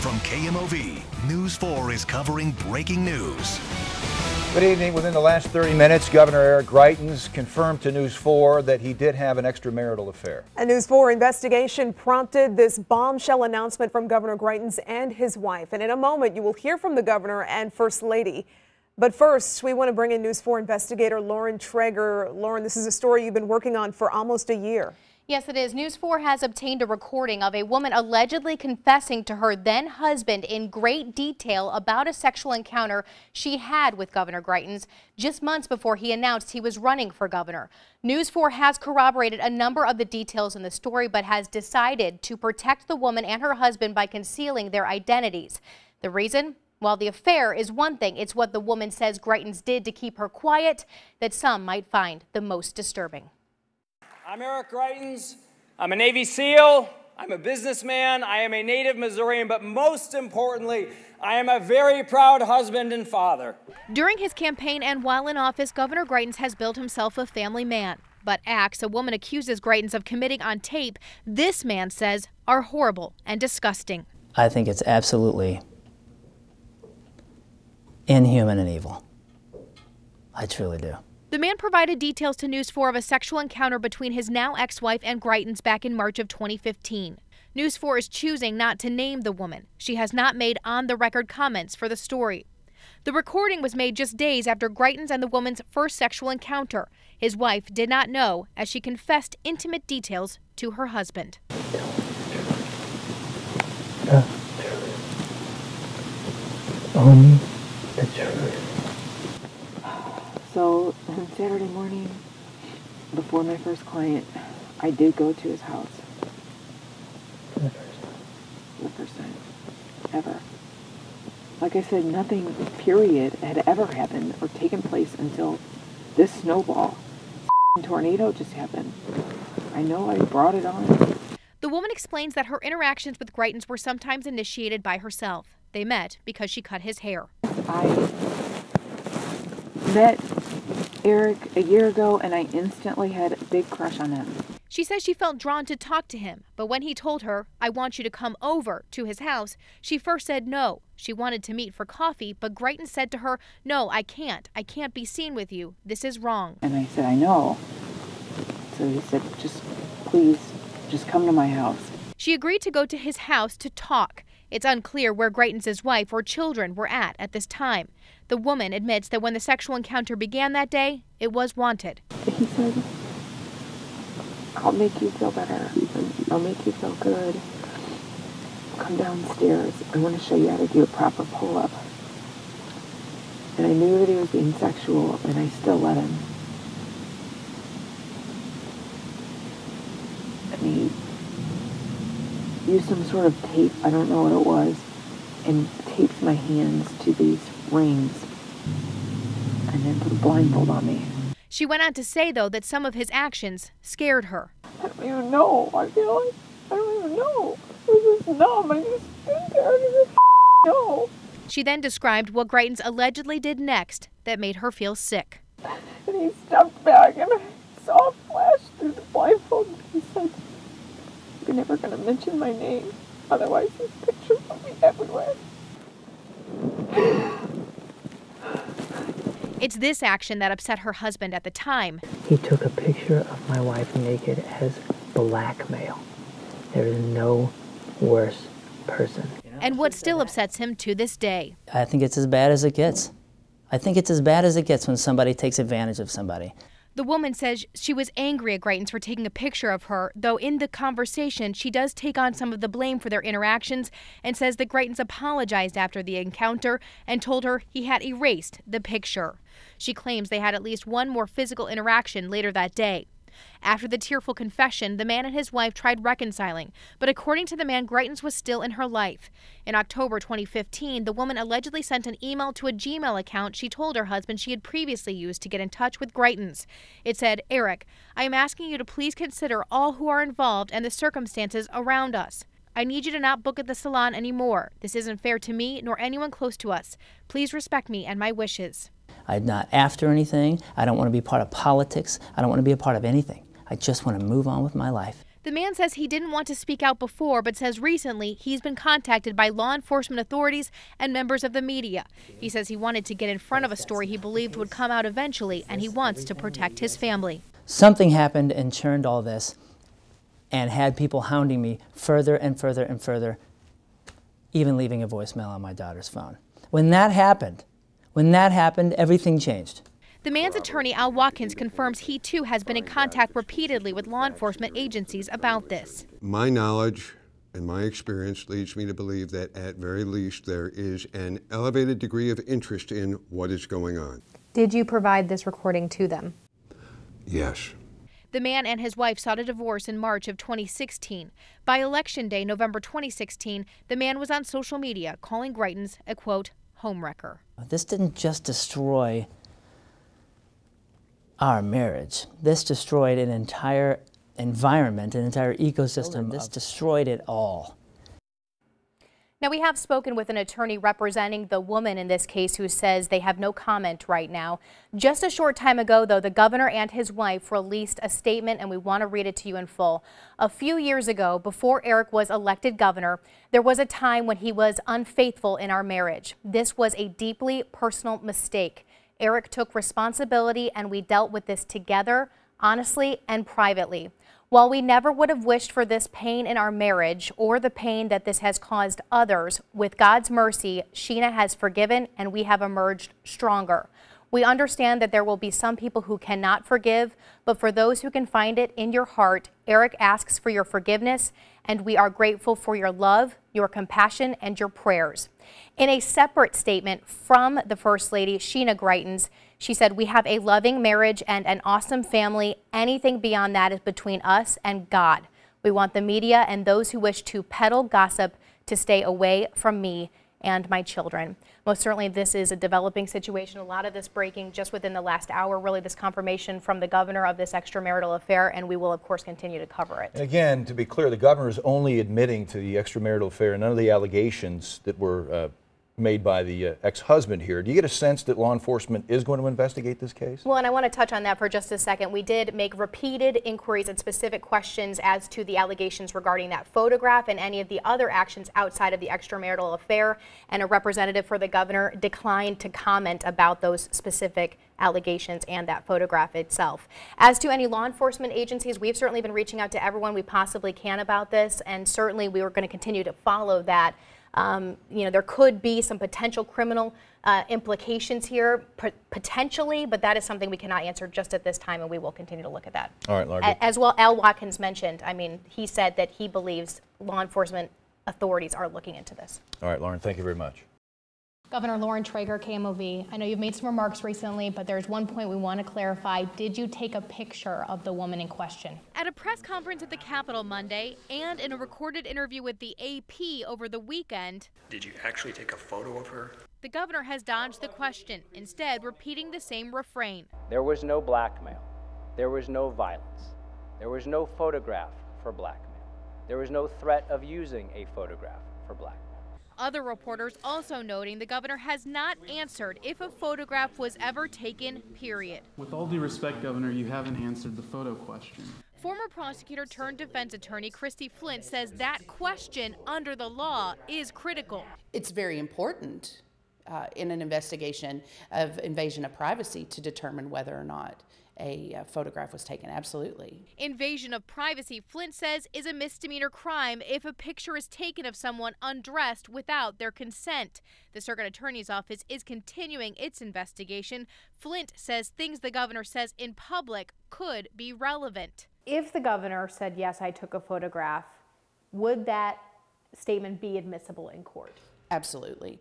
From KMOV, News 4 is covering breaking news. Good evening. Within the last 30 minutes, Governor Eric Greitens confirmed to News 4 that he did have an extramarital affair. A News 4 investigation prompted this bombshell announcement from Governor Greitens and his wife. And in a moment, you will hear from the governor and First Lady. But first, we want to bring in News 4 investigator Lauren Traeger. Lauren, this is a story you've been working on for almost a year. Yes, it is. News 4 has obtained a recording of a woman allegedly confessing to her then-husband in great detail about a sexual encounter she had with Governor Greitens just months before he announced he was running for governor. News 4 has corroborated a number of the details in the story, but has decided to protect the woman and her husband by concealing their identities. The reason? While the affair is one thing, it's what the woman says Greitens did to keep her quiet that some might find the most disturbing. I'm Eric Greitens. I'm a Navy SEAL. I'm a businessman. I am a native Missourian, but most importantly, I am a very proud husband and father. During his campaign and while in office, Governor Greitens has built himself a family man. But acts a woman accuses Greitens of committing on tape, this man says are horrible and disgusting. I think it's absolutely inhuman and evil. I truly do. The man provided details to News 4 of a sexual encounter between his now ex-wife and Greitens back in March of 2015. News 4 is choosing not to name the woman. She has not made on-the-record comments for the story. The recording was made just days after Greitens and the woman's first sexual encounter. His wife did not know as she confessed intimate details to her husband. Only the truth. So on Saturday morning, before my first client, I did go to his house. For the first time. The first time. Ever. Like I said, nothing, period, had ever happened or taken place until this snowball tornado just happened. I know I brought it on. The woman explains that her interactions with Greitens were sometimes initiated by herself. They met because she cut his hair. I met Eric a year ago and I instantly had a big crush on him. She says she felt drawn to talk to him, but when he told her, "I want you to come over to his house," she first said no. She wanted to meet for coffee, but Greitens said to her, "No, I can't. I can't be seen with you. This is wrong." And I said, "I know." So he said, please, just come to my house. She agreed to go to his house to talk. It's unclear where Greitens' wife or children were at this time. The woman admits that when the sexual encounter began that day, it was wanted. He said, "I'll make you feel better. I'll make you feel good. Come downstairs. I want to show you how to do a proper pull-up." And I knew that he was being sexual, and I still let him. And he used some sort of tape, I don't know what it was, and taped my hands to these rings, and then put a blindfold on me. She went on to say, though, that some of his actions scared her. I don't even know. I feel like I don't even know. I was just numb. I just stood there and just know. She then described what Greitens allegedly did next that made her feel sick. And he stepped back and I saw a flash through the blindfold. He said, "You're never going to mention my name. Otherwise, these pictures will be everywhere." It's this action that upset her husband at the time. He took a picture of my wife naked as blackmail. There is no worse person. And what still upsets him to this day. I think it's as bad as it gets. I think it's as bad as it gets when somebody takes advantage of somebody. The woman says she was angry at Greitens for taking a picture of her, though in the conversation she does take on some of the blame for their interactions and says that Greitens apologized after the encounter and told her he had erased the picture. She claims they had at least one more physical interaction later that day. After the tearful confession, the man and his wife tried reconciling, but according to the man, Greitens was still in her life. In October 2015, the woman allegedly sent an email to a Gmail account she told her husband she had previously used to get in touch with Greitens. It said, "Eric, I am asking you to please consider all who are involved and the circumstances around us. I need you to not book at the salon anymore. This isn't fair to me nor anyone close to us. Please respect me and my wishes." I'm not after anything. I don't want to be part of politics. I don't want to be a part of anything. I just want to move on with my life. The man says he didn't want to speak out before, but says recently he's been contacted by law enforcement authorities and members of the media. He says he wanted to get in front of a story he believed would come out eventually, and he wants to protect his family. Something happened and churned all this and had people hounding me further and further and further, even leaving a voicemail on my daughter's phone. When that happened, everything changed. The man's attorney, Al Watkins, confirms he too has been in contact repeatedly with law enforcement agencies about this. My knowledge and my experience leads me to believe that at very least there is an elevated degree of interest in what is going on. Did you provide this recording to them? Yes. The man and his wife sought a divorce in March of 2016. By Election Day, November 2016, the man was on social media calling Greitens a, quote, homewrecker. This didn't just destroy our marriage. This destroyed an entire environment, an entire ecosystem. This destroyed it all. Now, we have spoken with an attorney representing the woman in this case who says they have no comment right now. Just a short time ago, though, the governor and his wife released a statement, and we want to read it to you in full. A few years ago, before Eric was elected governor, there was a time when he was unfaithful in our marriage. This was a deeply personal mistake. Eric took responsibility, and we dealt with this together, honestly and privately. While we never would have wished for this pain in our marriage or the pain that this has caused others, with God's mercy, Sheena has forgiven and we have emerged stronger. We understand that there will be some people who cannot forgive, but for those who can find it in your heart, Eric asks for your forgiveness, and we are grateful for your love, your compassion, and your prayers. In a separate statement from the First Lady, Sheena Greitens, she said, we have a loving marriage and an awesome family. Anything beyond that is between us and God. We want the media and those who wish to peddle gossip to stay away from me and my children. Most certainly this is a developing situation. A lot of this breaking just within the last hour, really this confirmation from the governor of this extramarital affair, and we will of course continue to cover it. And again, to be clear, the governor is only admitting to the extramarital affair, none of the allegations that were made by the ex-husband here. Do you get a sense that law enforcement is going to investigate this case? Well, and I want to touch on that for just a second. We did make repeated inquiries and specific questions as to the allegations regarding that photograph and any of the other actions outside of the extramarital affair, and a representative for the governor declined to comment about those specific allegations and that photograph itself. As to any law enforcement agencies, we've certainly been reaching out to everyone we possibly can about this, and certainly we were going to continue to follow that. You know, there could be some potential criminal implications here, potentially, but that is something we cannot answer just at this time, and we will continue to look at that. All right, Laura. As well, Al Watkins mentioned, I mean, he said that he believes law enforcement authorities are looking into this. All right, Lauren, thank you very much. Governor Lauren Traeger, KMOV, I know you've made some remarks recently, but there's one point we want to clarify. Did you take a picture of the woman in question? At a press conference at the Capitol Monday and in a recorded interview with the AP over the weekend, did you actually take a photo of her? The governor has dodged the question, instead repeating the same refrain. There was no blackmail. There was no violence. There was no photograph for blackmail. There was no threat of using a photograph for blackmail. Other reporters also noting the governor has not answered if a photograph was ever taken, period. With all due respect, Governor, you haven't answered the photo question. Former prosecutor turned defense attorney Christy Flint says that question under the law is critical. It's very important in an investigation of invasion of privacy to determine whether or not a photograph was taken. Absolutely. Invasion of privacy, Flint says, is a misdemeanor crime if a picture is taken of someone undressed without their consent. The circuit attorney's office is continuing its investigation. Flint says things the governor says in public could be relevant. If the governor said, yes, I took a photograph, would that statement be admissible in court? Absolutely.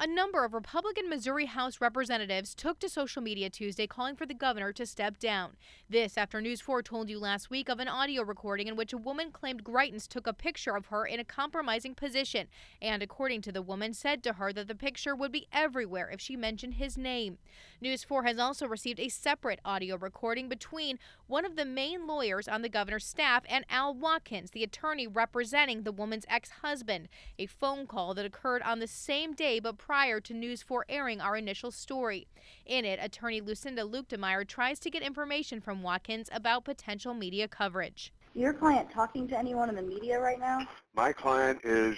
A number of Republican Missouri House representatives took to social media Tuesday calling for the governor to step down. This after News 4 told you last week of an audio recording in which a woman claimed Greitens took a picture of her in a compromising position and, according to the woman, said to her that the picture would be everywhere if she mentioned his name. News 4 has also received a separate audio recording between one of the main lawyers on the governor's staff and Al Watkins, the attorney representing the woman's ex-husband, a phone call that occurred on the same day but prior to News 4 airing our initial story. In it, attorney Lucinda Lukedemeyer tries to get information from Watkins about potential media coverage. Your client talking to anyone in the media right now? My client is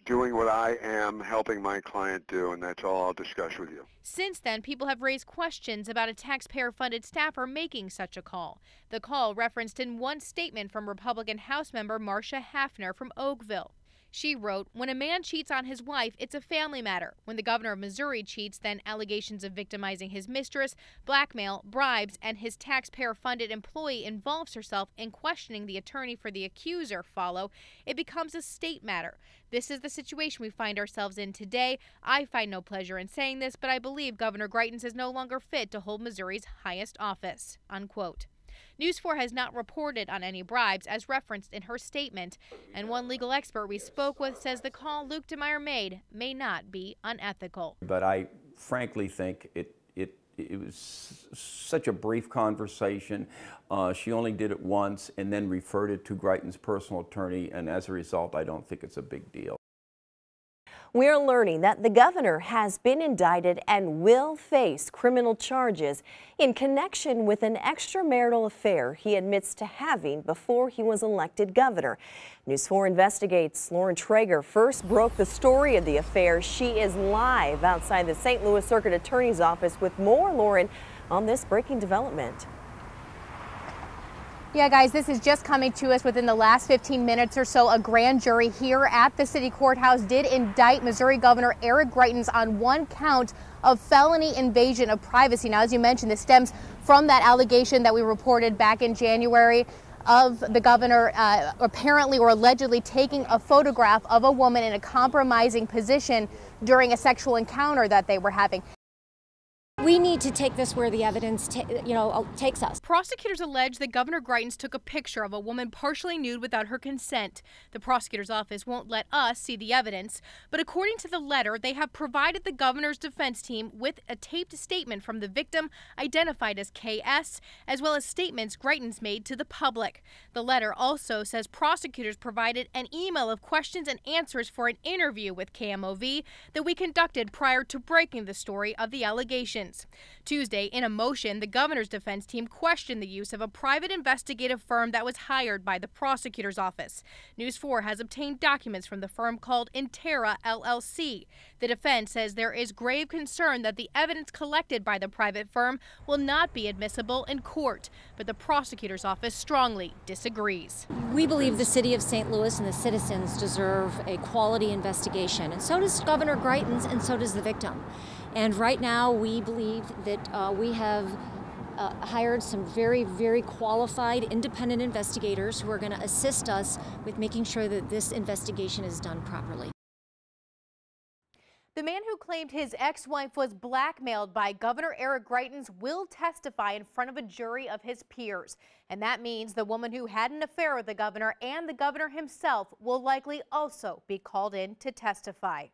doing what I am helping my client do, and that's all I'll discuss with you. Since then, people have raised questions about a taxpayer-funded staffer making such a call. The call referenced in one statement from Republican House member Marcia Hafner from Oakville. She wrote, "When a man cheats on his wife, it's a family matter. When the governor of Missouri cheats, then allegations of victimizing his mistress, blackmail, bribes, and his taxpayer-funded employee involves herself in questioning the attorney for the accuser follow. It becomes a state matter. This is the situation we find ourselves in today. I find no pleasure in saying this, but I believe Governor Greitens is no longer fit to hold Missouri's highest office," unquote. News 4 has not reported on any bribes as referenced in her statement, and one legal expert we spoke with says the call Luke DeMeyer made may not be unethical. But I frankly think it was such a brief conversation. She only did it once and then referred it to Greitens' personal attorney, and as a result, I don't think it's a big deal. We're learning that the governor has been indicted and will face criminal charges in connection with an extramarital affair he admits to having before he was elected governor. News 4 investigates. Lauren Traeger first broke the story of the affair. She is live outside the St. Louis Circuit Attorney's Office with more, Lauren, on this breaking development. Yeah, guys, this is just coming to us within the last 15 minutes or so. A grand jury here at the city courthouse did indict Missouri Governor Eric Greitens on one count of felony invasion of privacy. Now, as you mentioned, this stems from that allegation that we reported back in January of the governor apparently or allegedly taking a photograph of a woman in a compromising position during a sexual encounter that they were having. We need to take this where the evidence takes us. Prosecutors allege that Governor Greitens took a picture of a woman partially nude without her consent. The prosecutor's office won't let us see the evidence, but according to the letter, they have provided the governor's defense team with a taped statement from the victim identified as KS, as well as statements Greitens made to the public. The letter also says prosecutors provided an email of questions and answers for an interview with KMOV that we conducted prior to breaking the story of the allegations. Tuesday, in a motion, the governor's defense team questioned the use of a private investigative firm that was hired by the prosecutor's office. News 4 has obtained documents from the firm called Intera LLC. The defense says there is grave concern that the evidence collected by the private firm will not be admissible in court, but the prosecutor's office strongly disagrees. We believe the city of St. Louis and the citizens deserve a quality investigation, and so does Governor Greitens, and so does the victim. And right now, we believe that we have hired some very, very qualified independent investigators who are going to assist us with making sure that this investigation is done properly. The man who claimed his ex-wife was blackmailed by Governor Eric Greitens will testify in front of a jury of his peers. And that means the woman who had an affair with the governor and the governor himself will likely also be called in to testify.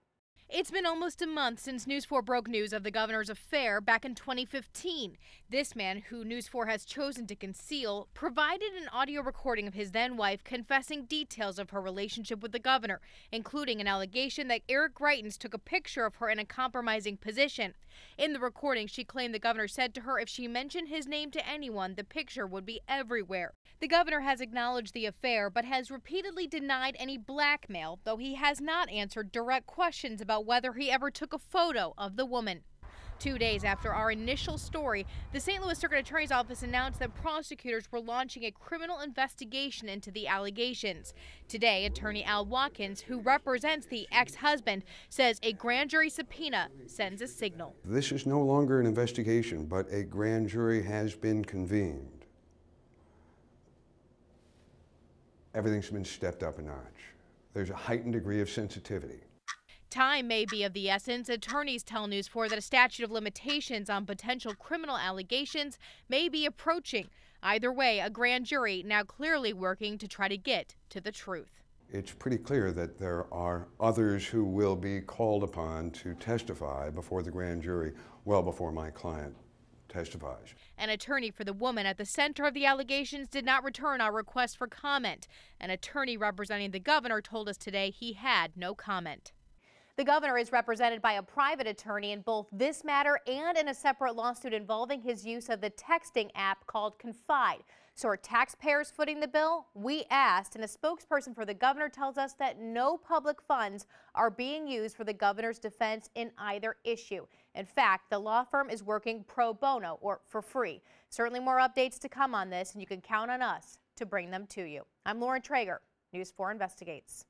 It's been almost a month since News 4 broke news of the governor's affair back in 2015. This man, who News 4 has chosen to conceal, provided an audio recording of his then-wife confessing details of her relationship with the governor, including an allegation that Eric Greitens took a picture of her in a compromising position. In the recording, she claimed the governor said to her if she mentioned his name to anyone, the picture would be everywhere. The governor has acknowledged the affair, but has repeatedly denied any blackmail, though he has not answered direct questions about whether he ever took a photo of the woman. 2 days after our initial story, the St. Louis Circuit Attorney's Office announced that prosecutors were launching a criminal investigation into the allegations. Today, attorney Al Watkins, who represents the ex-husband, says a grand jury subpoena sends a signal. This is no longer an investigation, but a grand jury has been convened. Everything's been stepped up a notch. There's a heightened degree of sensitivity. Time may be of the essence. Attorneys tell News 4 that a statute of limitations on potential criminal allegations may be approaching. Either way, a grand jury now clearly working to try to get to the truth. It's pretty clear that there are others who will be called upon to testify before the grand jury well before my client testifies. An attorney for the woman at the center of the allegations did not return our request for comment. An attorney representing the governor told us today he had no comment. The governor is represented by a private attorney in both this matter and in a separate lawsuit involving his use of the texting app called Confide. So are taxpayers footing the bill? We asked, and a spokesperson for the governor tells us that no public funds are being used for the governor's defense in either issue. In fact, the law firm is working pro bono, or for free. Certainly more updates to come on this, and you can count on us to bring them to you. I'm Lauren Traeger, News 4 Investigates.